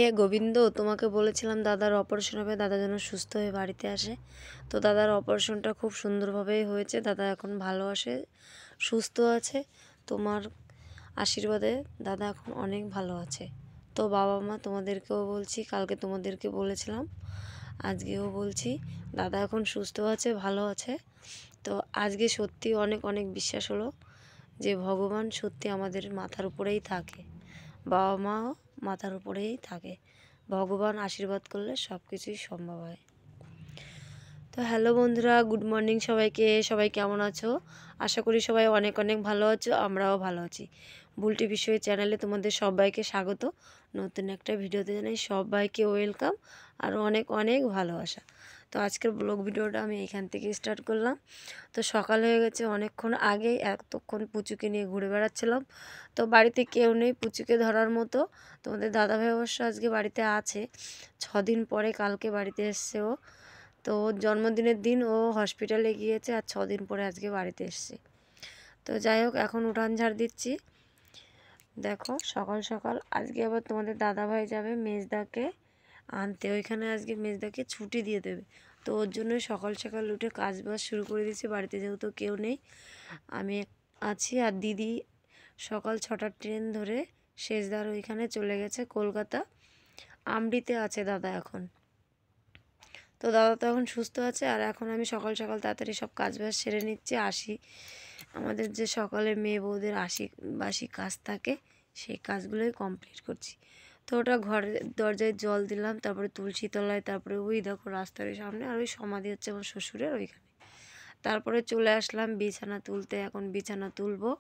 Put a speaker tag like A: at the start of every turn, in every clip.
A: হে গোবিন্দ, তোমাকে বলেছিলাম দাদার অপারেশন হবে, দাদা যেন সুস্থ হয়ে বাড়িতে আসে। তো দাদার অপারেশনটা খুব সুন্দরভাবেই হয়েছে। দাদা এখন ভালো আছে, সুস্থ আছে। তোমার আশীর্বাদে দাদা এখন অনেক ভালো আছে। তো বাবা মা তোমাদেরকেও বলছি, কালকে তোমাদেরকে বলেছিলাম, আজকেও বলছি, দাদা এখন সুস্থ আছে, ভালো আছে। তো আজকে সত্যি অনেক অনেক বিশ্বাস হলো যে ভগবান সত্যি আমাদের মাথার উপরেই থাকে, বাবা মাও মাথার উপরেই থাকে। ভগবান আশীর্বাদ করলে সব কিছুই সম্ভব হয়। তো হ্যালো বন্ধুরা, গুড মর্নিং সবাইকে। সবাই কেমন আছো? আশা করি সবাই অনেক অনেক ভালো আছো, আমরাও ভালো আছি। বুলটি বিষয় চ্যানেলে তোমাদের সবাইকে স্বাগত। নতুন একটা ভিডিওতে জানাই সবাইকে ওয়েলকাম আর অনেক অনেক ভালোবাসা। তো আজকের ব্লগ ভিডিওটা আমি এখান থেকে স্টার্ট করলাম। তো সকাল হয়ে গেছে, অনেকক্ষণ আগেই এতক্ষণ পুচুকে নিয়ে ঘুরে বেড়াচ্ছিলাম। তো বাড়িতে কেউ নেই পুচুকে ধরার মতো। তোমাদের দাদাভাই অবশ্য আজকে বাড়িতে আছে, 6 দিন পরে কালকে বাড়িতে এসছে ও। তো ওর জন্মদিনের দিন ও হসপিটালে গিয়েছে আর 6 দিন পরে আজকে বাড়িতে এসছে। তো যাই হোক, এখন উঠান ঝাড় দিচ্ছি। দেখো সকাল সকাল আজকে আবার তোমাদের দাদাভাই যাবে মেজদাকে আনতে, ওইখানে আজকে মেজদাকে ছুটি দিয়ে দেবে। তো ওর জন্যই সকাল সকাল উঠে কাজ বাজ শুরু করে দিয়েছি। বাড়িতে যেহেতু কেউ নেই, আমি আছি আর দিদি সকাল 6টার ট্রেন ধরে শেষদার ওইখানে চলে গেছে কলকাতা। আমডিতে আছে দাদা এখন। তো দাদা তো এখন সুস্থ আছে আর এখন আমি সকাল সকাল তাড়াতাড়ি সব কাজ বাজ সেরে নিচ্ছি। আমাদের যে সকালে মেয়ে বউদের বাসি কাজ থাকে, সেই কাজগুলোই কমপ্লিট করছি। তো ওটা ঘরের দরজায় জল দিলাম, তারপরে তুলসী তলায়, তারপরে ওই দেখো রাস্তার সামনে আর ওই সমাধি হচ্ছে আমার শ্বশুরের ওইখানে। তারপরে চলে আসলাম বিছানা তুলতে, এখন বিছানা তুলবো।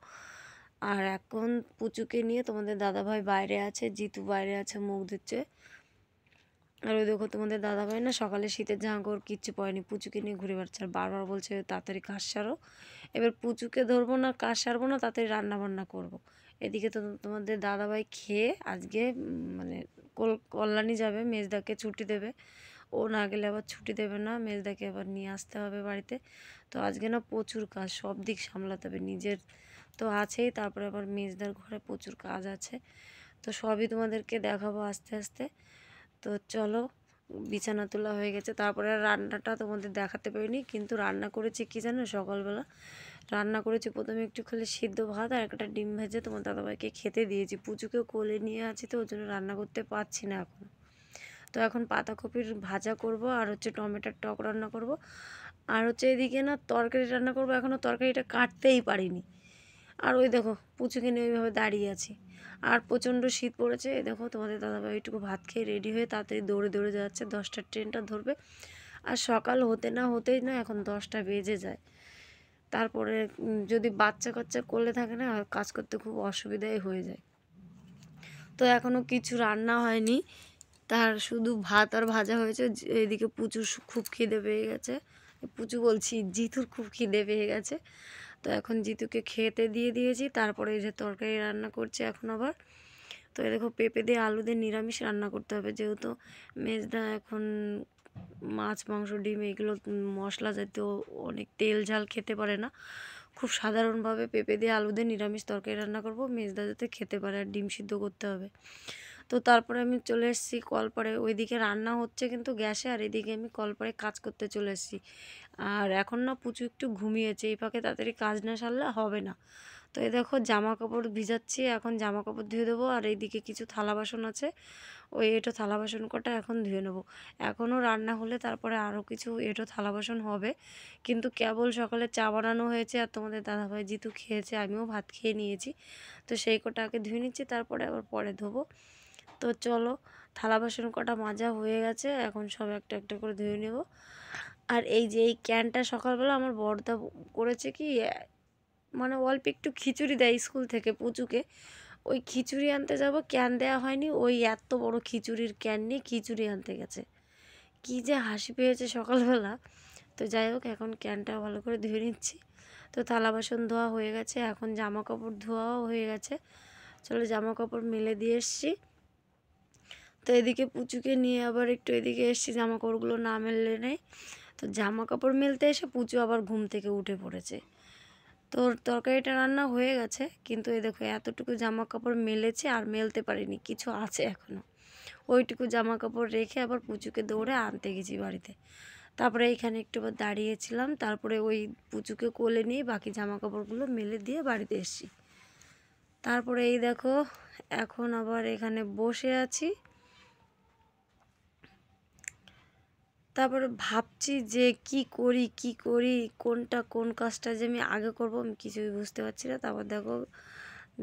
A: আর এখন পুচুকে নিয়ে তোমাদের দাদাভাই বাইরে আছে, জিতু বাইরে আছে মুখ ধুচ্ছে। আর ওই দেখো তোমাদের দাদাভাই না সকালে শীতের জামা কাপড় কিচ্ছু পরেনি, পুচুকে নিয়ে ঘুরে বেড়াচ্ছে আর বারবার বলছে তাড়াতাড়ি কাজ সারো। এবার পুচুকে ধরবো না, কাজ সারবো না, তাড়াতাড়ি রান্না বান্না করবো। এদিকে তো তোমাদের দাদাভাই খেয়ে আজকে মানে কল্যাণী যাবে, মেজদাকে ছুটি দেবে। ও না গেলে আবার ছুটি দেবে না, মেজদাকে আবার নিয়ে আসতে হবে বাড়িতে। তো আজকে না প্রচুর কাজ, সব দিক সামলাতে হবে, নিজের তো আছেই, তারপরে আবার মেজদার ঘরে প্রচুর কাজ আছে। তো সবই তোমাদেরকে দেখাবো আস্তে আস্তে। তো চলো, বিছানা তোলা হয়ে গেছে। তারপরে রান্নাটা তোমাদের দেখাতে পারিনি, কিন্তু রান্না করেছি কি জানো, সকালবেলা রান্না করেছি প্রথমে একটু খালি সিদ্ধ ভাত আর একটা ডিম ভেজে তোমার দাদাভাইকে খেতে দিয়েছি। পুচুকেও কোলে নিয়ে আছি, তো ওই জন্য রান্না করতে পারছি না এখন। তো এখন পাতাকপির ভাজা করব আর হচ্ছে টমেটোর টক রান্না করব আর হচ্ছে এদিকে না তরকারি রান্না করব। এখনও তরকারিটা কাটতেই পারিনি। আর ওই দেখো পুচুকে নিয়ে ওইভাবে দাঁড়িয়ে আছি। আর প্রচণ্ড শীত পড়েছে। এই দেখো তোমাদের দাদাভাই একটু ভাত খেয়ে রেডি হয়ে তাড়াতাড়ি দৌড়ে দৌড়ে যাচ্ছে, 10টার ট্রেনটা ধরবে। আর সকাল হতে না হতেই না এখন 10টা বেজে যায়। তারপরে যদি বাচ্চা কাচ্চা কোলে থাকে না, কাজ করতে খুব অসুবিধাই হয়ে যায়। তো এখনও কিছু রান্না হয়নি, তার শুধু ভাত আর ভাজা হয়েছে। এদিকে পুচুর খুব খিদে পেয়ে গেছে, পুচু বলছি জিতুর খুব খিদে পেয়ে গেছে। তো এখন জিতুকে খেতে দিয়ে দিয়েছি, তারপরে এই যে তরকারি রান্না করছি এখন আবার। তো এই দেখো পেঁপে দিয়ে আলু দিয়ে নিরামিষ রান্না করতে হবে, যেহেতু মেজদা এখন মাছ মাংস ডিম এগুলো মশলা জাতীয় অনেক তেল ঝাল খেতে পারে না। খুব সাধারণভাবে পেঁপে দিয়ে আলু দিয়ে নিরামিষ তরকারি রান্না করব, মেজদা যাতে খেতে পারে, আর ডিম সিদ্ধ করতে হবে। তো তারপরে আমি চলে এসেছি কলপাড়ে, ওইদিকে রান্না হচ্ছে কিন্তু গ্যাসে, আর এদিকে আমি কলপাড়ে কাজ করতে চলে এসেছি। আর এখন না পুচু একটু ঘুমিয়েছে, এই ফাঁকে তাড়াতাড়ি কাজ না সারলে হবে না। তো এই দেখো জামা কাপড় ভিজাচ্ছি, এখন জামা কাপড় ধুয়ে দেবো। আর এইদিকে কিছু থালা বাসন আছে, ওই এঁটো থালা বাসন কটা এখন ধুয়ে নেবো। এখনও রান্না হলে তারপরে আরও কিছু এঁটো থালা বাসন হবে, কিন্তু কেবল সকালে চা বানানো হয়েছে আর তোমাদের দাদাভাই জিতু খেয়েছে, আমিও ভাত খেয়ে নিয়েছি। তো সেই কটা আগে ধুয়ে নিচ্ছি, তারপরে আবার পরে ধোবো। তো চলো, থালা বাসন কটা মাজা হয়ে গেছে, এখন সব একটা একটা করে ধুয়ে নেব। আর এই যে এই ক্যানটা সকালবেলা আমার বড়দা করেছে কি, মানে অল্প একটু খিচুড়ি দেয় স্কুল থেকে পুচুকে, ওই খিচুড়ি আনতে যাব, ক্যান দেওয়া হয়নি, ওই এত বড় খিচুড়ির ক্যান নিয়ে খিচুড়ি আনতে গেছে। কি যে হাসি পেয়েছে সকালবেলা। তো যাই হোক, এখন ক্যানটা ভালো করে ধুয়ে নিচ্ছি। তো থালা বাসন ধোয়া হয়ে গেছে, এখন জামা কাপড় ধোয়াও হয়ে গেছে। চলো জামা কাপড় মেলে দিয়ে এসছি। তো এদিকে পুচুকে নিয়ে আবার একটু এদিকে এসছি, জামা কাপড়গুলো না মেললে নেই। তো জামা কাপড় মেলতে এসে পুচু আবার ঘুম থেকে উঠে পড়েছে। তোর তরকারিটা রান্না হয়ে গেছে, কিন্তু এই দেখো এতটুকু জামা কাপড় মেলেছে আর মেলতে পারিনি, কিছু আছে এখনও। ওইটুকু জামা কাপড় রেখে আবার পুচুকে দৌড়ে আনতে গেছি বাড়িতে। তারপরে এইখানে একটু দাঁড়িয়েছিলাম, তারপরে ওই পুচুকে কোলে নিয়ে বাকি জামা কাপড়গুলো মেলে দিয়ে বাড়িতে এসেছি। তারপরে এই দেখো এখন আবার এখানে বসে আছি। তারপরে ভাবছি যে কি করি কোন কাজটা যে আমি আগে করব আমি কিছুই বুঝতে পারছি না। তারপর দেখো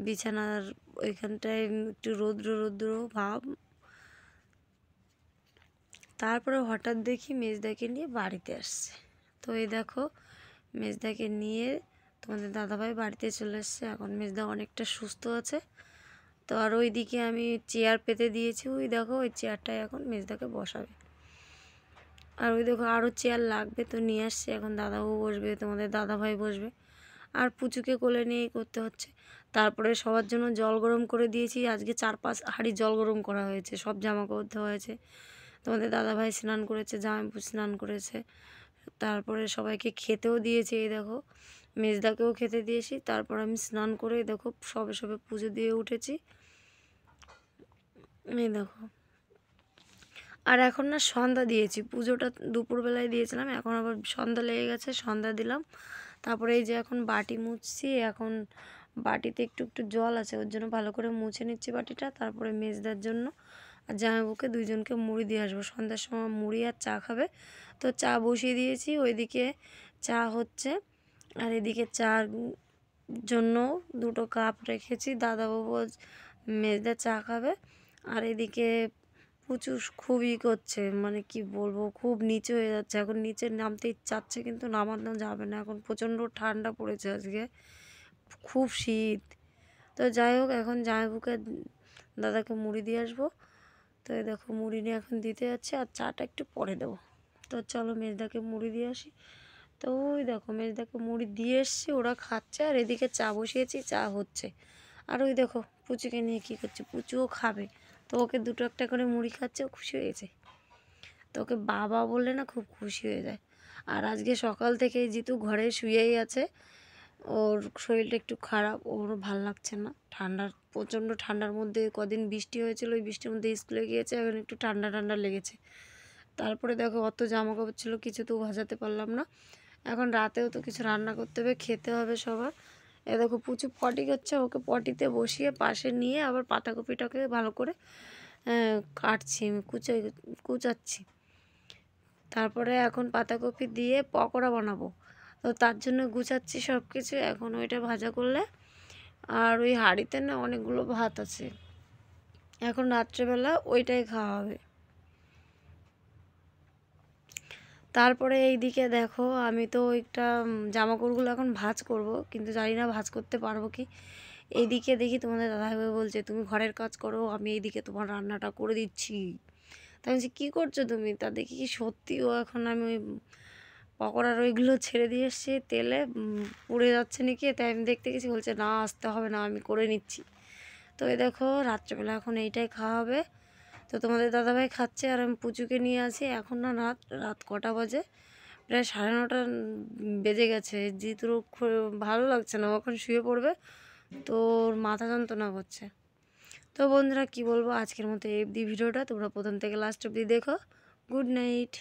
A: বিছানার ওইখানটায় একটু রৌদ্র ভাব। তারপরে হঠাৎ দেখি মেজদাকে নিয়ে বাড়িতে আসছে। তো এই দেখো মেজদাকে নিয়ে তোমাদের দাদাভাই বাড়িতে চলে এসছে। এখন মেজদা অনেকটা সুস্থ আছে। তো আর ওইদিকে আমি চেয়ার পেতে দিয়েছি, ওই দেখো ওই চেয়ারটায় এখন মেজদাকে বসাবে। আর ওই দেখো আরও চেয়ার লাগবে, তো নিয়ে আসছে। এখন দাদাও বসবে, তোমাদের দাদাভাই বসবে, আর পুচুকে কোলে নিয়েই করতে হচ্ছে। তারপরে সবার জন্য জল গরম করে দিয়েছি। আজকে 4-5 হাঁড়ি জল গরম করা হয়েছে, সব জামা কাপড় ধোয়া হয়েছে। তোমাদের দাদাভাই স্নান করেছে, জামাইবাবু স্নান করেছে। তারপরে সবাইকে খেতেও দিয়েছি। এই দেখো মেজদাকেও খেতে দিয়েছি। তারপর আমি স্নান করে দেখো সবে পুজো দিয়ে উঠেছি। এই দেখো আর এখন না সন্ধ্যা দিয়েছি, পুজোটা দুপুরবেলায় দিয়েছিলাম, এখন আবার সন্ধ্যা লেগে গেছে, সন্ধ্যা দিলাম। তারপরে এই যে এখন বাটি মুছছি, এখন বাটিতে একটু জল আছে, ওর জন্য ভালো করে মুছে নিচ্ছি বাটিটা। তারপরে মেজদার জন্য আর জামাইবাবুকে দুইজনকে মুড়ি দিয়ে আসবো, সন্ধ্যার সময় মুড়ি আর চা খাবে। তো চা বসিয়ে দিয়েছি, ওইদিকে চা হচ্ছে, আর এদিকে চার জন্য 2টো কাপ রেখেছি। দাদাবাবু মেজদা চা খাবে। আর এদিকে পুচু খুবই করছে, মানে কি বলবো, খুব নিচে হয়ে যাচ্ছে। এখন নিচে নামতে ইচ্ছাচ্ছে কিন্তু নামানো যাবে না, এখন প্রচণ্ড ঠান্ডা পড়েছে, আজকে খুব শীত। তো যাই হোক এখন জামাইবাবুকে দাদাকে মুড়ি দিয়ে আসবো। তো এই দেখো মুড়ি নিয়ে এখন দিতে যাচ্ছে, আর চাটা একটু পরে দেবো। তো চলো মেজদাকে মুড়ি দিয়ে আসি। তো ওই দেখো মেজদাকে মুড়ি দিয়ে এসছি, ওরা খাচ্ছে, আর এদিকে চা বসিয়েছি, চা হচ্ছে। আর ওই দেখো পুচুকে নিয়ে কী করছে, পুচুও খাবে। তো ওকে 2টো একটা করে মুড়ি খাচ্ছে, ও খুশি হয়েছে। তো ওকে বাবা বললে না খুব খুশি হয়ে যায়। আর আজকে সকাল থেকে জিতু ঘরে শুয়েই আছে, ওর শরীরটা একটু খারাপ, ওরও ভাল লাগছে না। প্রচণ্ড ঠান্ডার মধ্যে কদিন বৃষ্টি হয়েছিল, ওই বৃষ্টির মধ্যে স্কুলে গিয়েছে, এখন একটু ঠান্ডা লেগেছে। তারপরে দেখো অত জামা কাপড় ছিল, কিছু তো ভাজাতে পারলাম না। এখন রাতেও তো কিছু রান্না করতে হবে, খেতে হবে সবার। এ দেখো পুচু পটি করছে, ওকে পটিতে বসিয়ে পাশে নিয়ে আবার পাতাকপিটাকে ভালো করে কাটছি, কুচাচ্ছি। তারপরে এখন পাতাকপি দিয়ে পকোড়া বানাবো, তো তার জন্য গুছাচ্ছি সব কিছু। এখন ওইটা ভাজা করলে, আর ওই হাঁড়িতে না অনেকগুলো ভাত আছে, এখন রাত্রেবেলা ওইটাই খাওয়া হবে। তারপরে এইদিকে দেখো আমি তো একটা জামাকাপড়গুলো এখন ভাঁজ করব, কিন্তু জানি না ভাঁজ করতে পারবো কি। এইদিকে দেখি তোমাদের দাদাভাই বলছে তুমি ঘরের কাজ করো, আমি এইদিকে তোমার রান্নাটা করে দিচ্ছি। তাই বলছি কী করছো তুমি, তা দেখি কি সত্যিও এখন আমি ওই পকোড়ার ওইগুলো ছেড়ে দিয়ে এসছি তেলে, পুড়ে যাচ্ছে নাকি, তাই আমি দেখতে গেছি, বলছে না আসতে হবে না, আমি করে নিচ্ছি। তো এই দেখো রাত্রেবেলা এখন এইটাই খাওয়া হবে। তো তোমাদের দাদাভাই খাচ্ছে, আর আমি পুচুকে নিয়ে আসি। এখন না রাত কটা বাজে, প্রায় 9:30 বেজে গেছে। জিতুর ভালো লাগছে না, এখন শুয়ে পড়বে, তো ওর মাথা যন্ত্রণা করছে। তো বন্ধুরা কি বলবো, আজকের মতো এই ভিডিওটা তোমরা প্রথম থেকে লাস্ট অবধি দেখো। Good night.